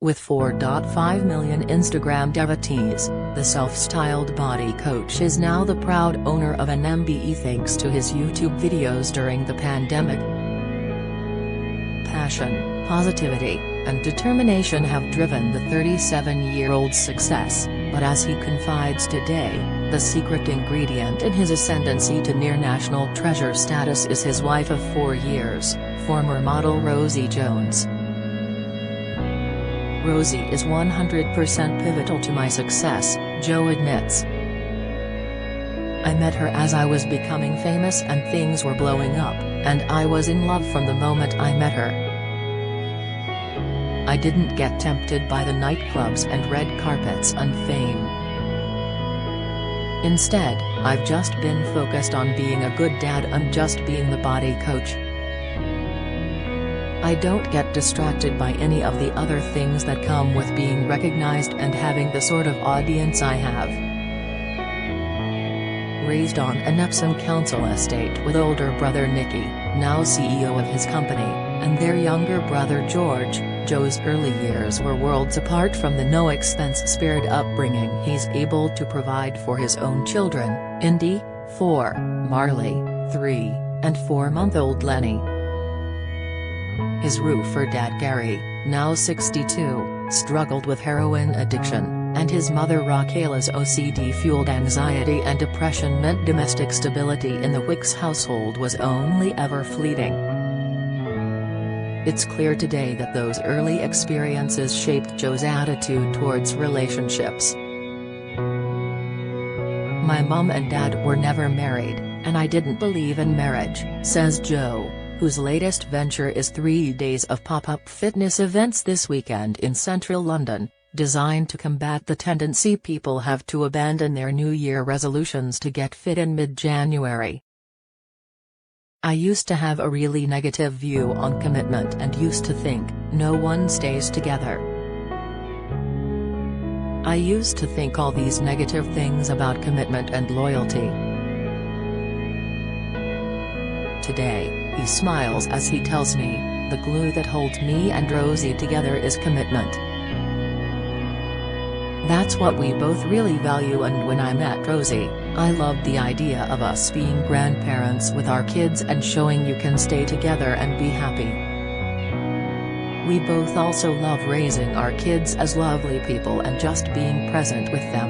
With 4.5 million Instagram devotees, the self-styled body coach is now the proud owner of an MBE thanks to his YouTube videos during the pandemic. Passion, positivity, and determination have driven the 37-year-old's success, but as he confides today, the secret ingredient in his ascendancy to near-national treasure status is his wife of 4 years, former model Rosie Jones. Rosie is 100% pivotal to my success, Joe admits. I met her as I was becoming famous and things were blowing up, and I was in love from the moment I met her. I didn't get tempted by the nightclubs and red carpets and fame. Instead, I've just been focused on being a good dad and just being the body coach. I don't get distracted by any of the other things that come with being recognized and having the sort of audience I have. Raised on an Epsom Council estate with older brother Nicky, now CEO of his company, and their younger brother George, Joe's early years were worlds apart from the no-expense-spared upbringing he's able to provide for his own children, Indy, 4, Marley, 3, and 4-month-old Lenny. His roofer dad Gary, now 62, struggled with heroin addiction, and his mother Raquela's OCD-fueled anxiety and depression meant domestic stability in the Wicks household was only ever fleeting. It's clear today that those early experiences shaped Joe's attitude towards relationships. My mom and dad were never married, and I didn't believe in marriage, says Joe, whose latest venture is 3 days of pop-up fitness events this weekend in central London, designed to combat the tendency people have to abandon their New Year resolutions to get fit in mid-January. I used to have a really negative view on commitment and used to think, no one stays together. I used to think all these negative things about commitment and loyalty. Today, he smiles as he tells me, the glue that holds me and Rosie together is commitment. That's what we both really value, and when I met Rosie, I loved the idea of us being grandparents with our kids and showing you can stay together and be happy. We both also love raising our kids as lovely people and just being present with them.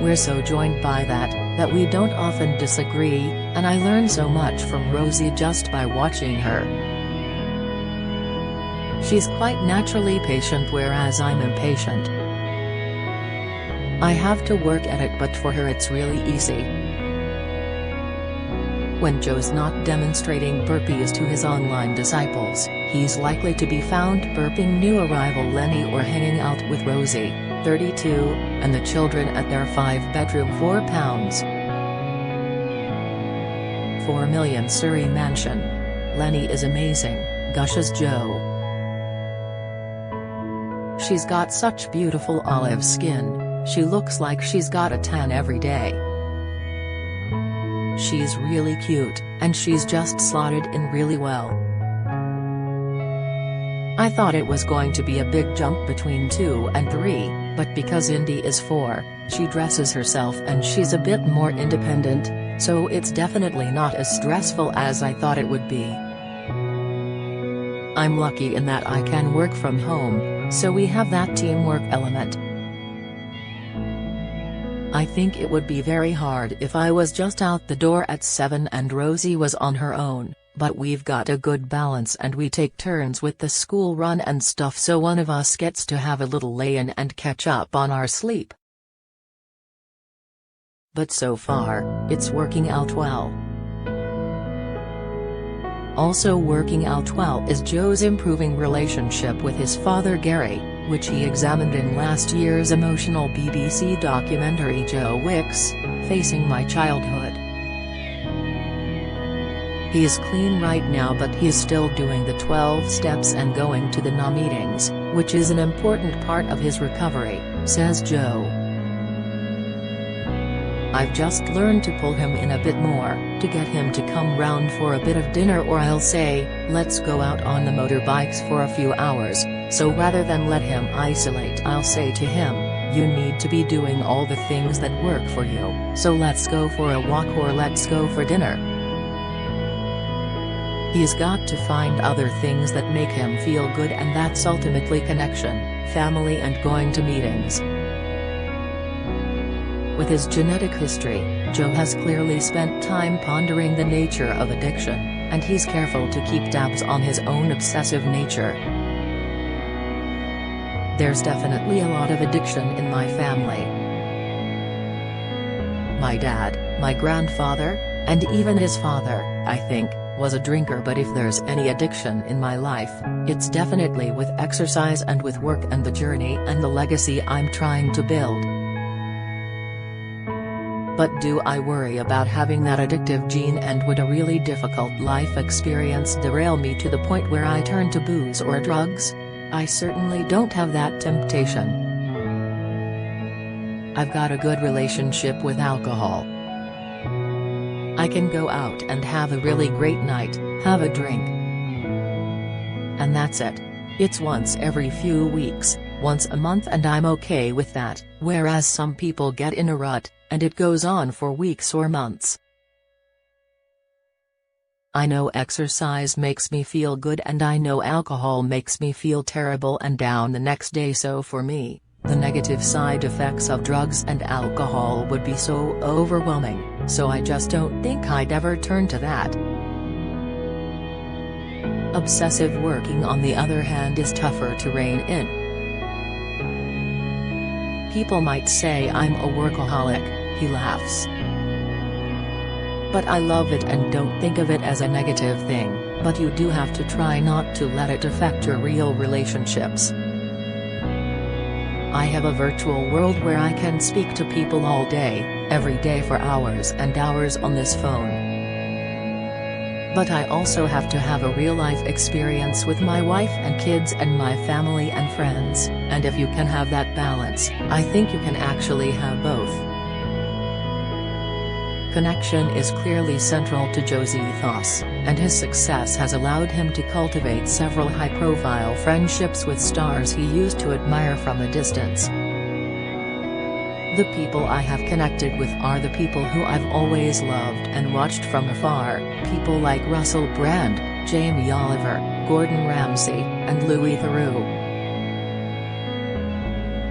We're so joined by that we don't often disagree, and I learn so much from Rosie just by watching her. She's quite naturally patient, whereas I'm impatient. I have to work at it, but for her it's really easy. When Joe's not demonstrating burpees to his online disciples, he's likely to be found burping new arrival Lenny or hanging out with Rosie, 32, and the children at their 5-bedroom £4. 4 million Surrey mansion. Lenny is amazing, gushes Joe. She's got such beautiful olive skin, she looks like she's got a tan every day. She's really cute, and she's just slotted in really well. I thought it was going to be a big jump between 2 and 3, but because Indy is 4, she dresses herself and she's a bit more independent, so it's definitely not as stressful as I thought it would be. I'm lucky in that I can work from home, so we have that teamwork element. I think it would be very hard if I was just out the door at 7 and Rosie was on her own, but we've got a good balance and we take turns with the school run and stuff, so one of us gets to have a little lay-in and catch up on our sleep. But so far, it's working out well. Also working out well is Joe's improving relationship with his father Gary, which he examined in last year's emotional BBC documentary Joe Wicks, Facing My Childhood. He's clean right now, but he's still doing the 12 steps and going to the NA meetings, which is an important part of his recovery, says Joe. I've just learned to pull him in a bit more, to get him to come round for a bit of dinner, or I'll say, let's go out on the motorbikes for a few hours, So rather than let him isolate, I'll say to him, you need to be doing all the things that work for you, so let's go for a walk or let's go for dinner. He's got to find other things that make him feel good, and that's ultimately connection, family and going to meetings. With his genetic history, Joe has clearly spent time pondering the nature of addiction, and he's careful to keep tabs on his own obsessive nature. There's definitely a lot of addiction in my family. My dad, my grandfather, and even his father, I think, was a drinker, but if there's any addiction in my life, it's definitely with exercise and with work and the journey and the legacy I'm trying to build. But do I worry about having that addictive gene, and would a really difficult life experience derail me to the point where I turn to booze or drugs? I certainly don't have that temptation. I've got a good relationship with alcohol. I can go out and have a really great night, have a drink. And that's it. It's once every few weeks, once a month, and I'm okay with that, whereas some people get in a rut, and it goes on for weeks or months. I know exercise makes me feel good, and I know alcohol makes me feel terrible and down the next day, so for me, the negative side effects of drugs and alcohol would be so overwhelming, so I just don't think I'd ever turn to that. Obsessive working, on the other hand, is tougher to rein in. People might say I'm a workaholic, he laughs. But I love it and don't think of it as a negative thing, but you do have to try not to let it affect your real relationships. I have a virtual world where I can speak to people all day, every day for hours and hours on this phone. But I also have to have a real-life experience with my wife and kids and my family and friends, and if you can have that balance, I think you can actually have both. Connection is clearly central to Joe's ethos, and his success has allowed him to cultivate several high-profile friendships with stars he used to admire from a distance. The people I have connected with are the people who I've always loved and watched from afar, people like Russell Brand, Jamie Oliver, Gordon Ramsay, and Louis Theroux.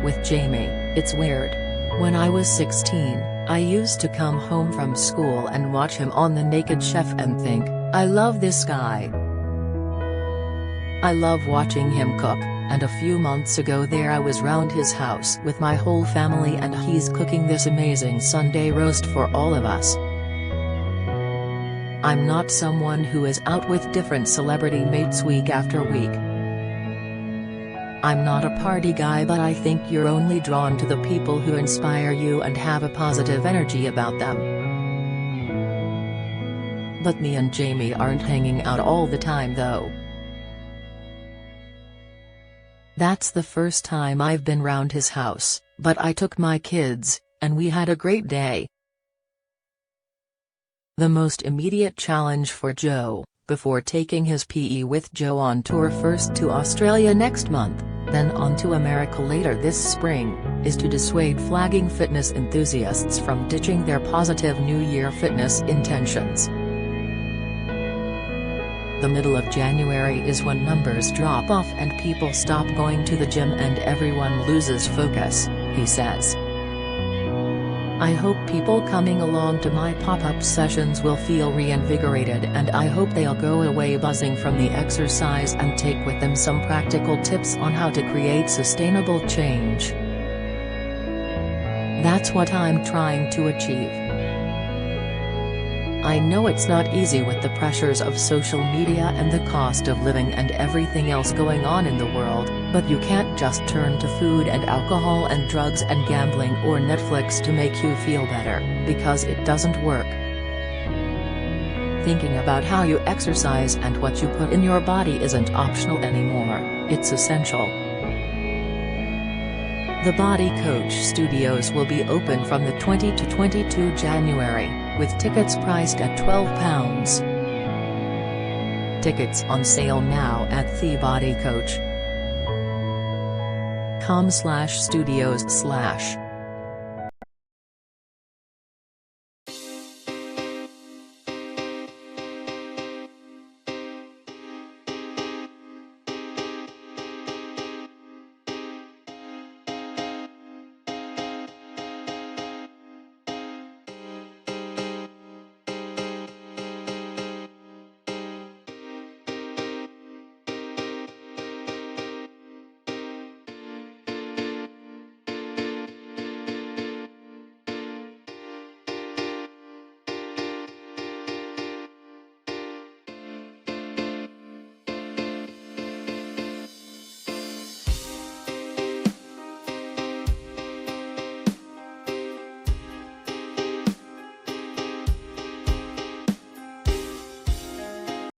With Jamie, it's weird. When I was 16, I used to come home from school and watch him on The Naked Chef and think, I love this guy. I love watching him cook, and a few months ago there I was round his house with my whole family and he's cooking this amazing Sunday roast for all of us. I'm not someone who is out with different celebrity mates week after week. I'm not a party guy, but I think you're only drawn to the people who inspire you and have a positive energy about them. But me and Jamie aren't hanging out all the time though. That's the first time I've been round his house, but I took my kids, and we had a great day. The most immediate challenge for Joe, before taking his PE with Joe on tour first to Australia next month, then on to America later this spring, is to dissuade flagging fitness enthusiasts from ditching their positive New Year fitness intentions. The middle of January is when numbers drop off and people stop going to the gym and everyone loses focus, he says. I hope people coming along to my pop-up sessions will feel reinvigorated, and I hope they'll go away buzzing from the exercise and take with them some practical tips on how to create sustainable change. That's what I'm trying to achieve. I know it's not easy with the pressures of social media and the cost of living and everything else going on in the world, but you can't just turn to food and alcohol and drugs and gambling or Netflix to make you feel better, because it doesn't work. Thinking about how you exercise and what you put in your body isn't optional anymore, it's essential. The Body Coach Studios will be open from the 20 to 22 January, with tickets priced at £12. Tickets on sale now at The Body Coach. facebook.com/studios/